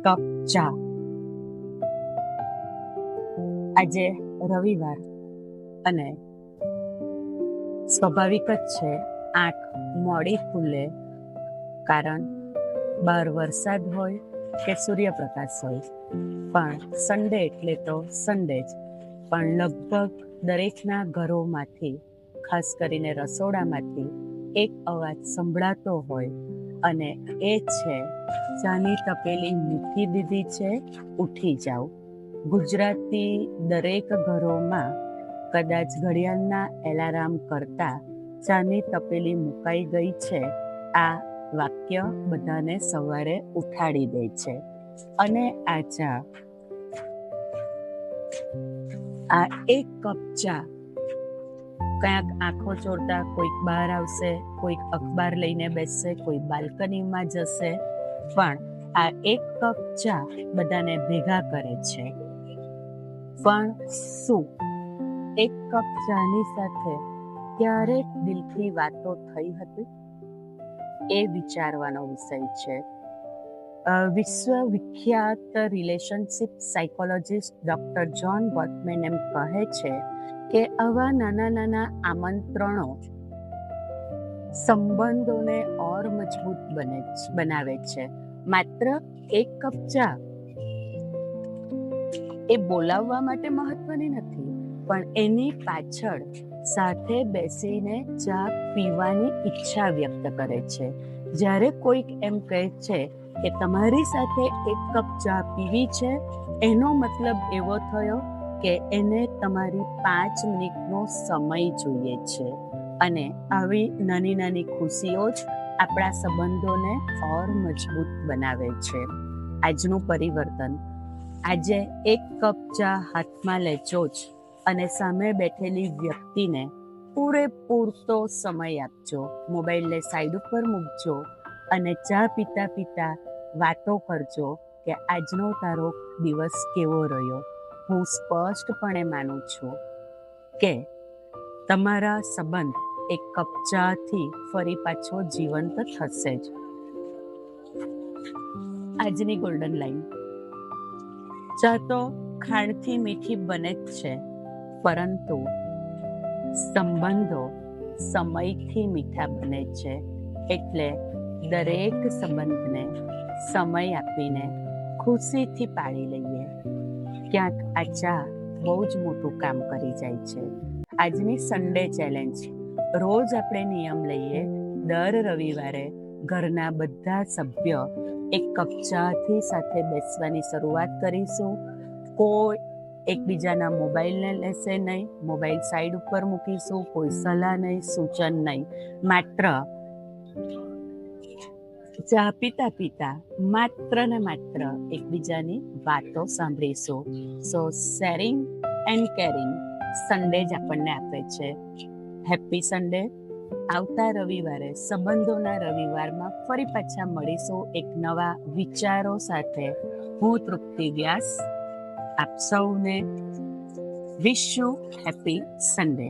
Cup ચા. આજે રવિવાર અને સ્વાભાવિક જ છે આંખ મોડી ખુલે, કારણ બહાર વરસાદ હોય કે સૂર્યપ્રકાશ હોય. પણ સન્ડે એટલે તો સન્ડે જ. પણ લગભગ દરેકના ઘરોમાંથી, ખાસ કરીને રસોડામાંથી એક અવાજ સંભળાતો હોય, અને એ છે ચાની તપેલી મૂકી દીધી છે, ઉઠી જાઓ. ગુજરાતી દરેક ઘરોમાં કદાચ ઘડિયાળના એલાર્મ કરતા ચાની તપેલી મુકાઈ ગઈ છે આ વાક્ય બધાને સવારે ઉઠાડી દે છે. અને આ ચા, આ એક કપ ચા ક્યાંક આંખો ચોળતા કોઈક બહાર આવશે, કોઈક અખબાર લઈને બેસશે, કોઈ બાલ્કનીમાં જશે, પણ આ એક કપ ચા બધાને ભેગા કરે છે. પણ શું એક કપ ચાની સાથે ક્યારેક દિલથી વાતો થઈ હતી? એ વિચારવાનો વિષય છે. વિશ્વવિખ્યાત રિલેશનશિપ સાયકોલોજિસ્ટ ડૉક્ટર જ્હોન ગોટમેન એમ કહે છે કે આવા નાના નાના આમંત્રણો સંબંધોને ઓર મજબૂત બનાવે છે. માત્ર એક કપ ચા એ બોલાવવા માટે મહત્વની નથી, પણ એની પાછળ સાથે બેસીને ચા પીવાની ઈચ્છા વ્યક્ત કરે છે. જ્યારે કોઈક એમ કહે છે કે તમારી સાથે એક કપ ચા પીવી છે, એનો મતલબ એવો થયો કે એને તમારી 5 મિનિટનો સમય જોઈએ છે. અને આવી નાની નાની ખુશીઓ જ આપણા સંબંધોને ઓર મજબૂત બનાવે છે. આજનું પરિવર્તન. આજે એક કપ ચા હાથમાં લેજો જ અને સામે બેઠેલી વ્યક્તિને પૂરેપૂરતો સમય આપજો. મોબાઈલને સાઈડ ઉપર મૂકજો અને ચા પીતા પીતા વાતો કરજો કે આજનો તારો દિવસ કેવો રહ્યો. હું સ્પષ્ટપણે માનું છું કે તમારા સંબંધ એક કપ ચાથી ફરી પાછો જીવંત થશે જ. આજની ગોલ્ડન લાઈન. ચા તો ખાંડથી મીઠી બને જ છે, પરંતુ સંબંધો સમયથી મીઠા બને છે. એટલે દરેક સંબંધને સમય આપીને ખુશીથી પાળી લઈએ. ક્યાંક આ ચા બહુ જ મોટું કામ કરી જાય છે. આજની સન્ડે ચેલેન્જ. રોજ આપણે નિયમ લઈએ, દર રવિવારે ઘરના બધા સભ્ય એક કપ ચાથી સાથે બેસવાની શરૂઆત કરીશું. કોઈ એકબીજાના મોબાઈલને લેશે નહીં, મોબાઈલ સાઈડ ઉપર મૂકીશું, કોઈ સલાહ નહીં, સૂચન નહીં. માત્ર ચા પીતા પીતા માત્ર ને માત્ર એકબીજાની વાતો સાંભળીશું. સો શેરિંગ એન્ડ કેરિંગ સન્ડે જ આપણને આપે છે. Happy Sunday. આવતા રવિવારે, સંબંધોના રવિવારમાં ફરી પાછા મળીશું એક નવા વિચારો સાથે. હું તૃપ્તિ વ્યાસ આપ સૌને વિશ યુ હેપી સન્ડે.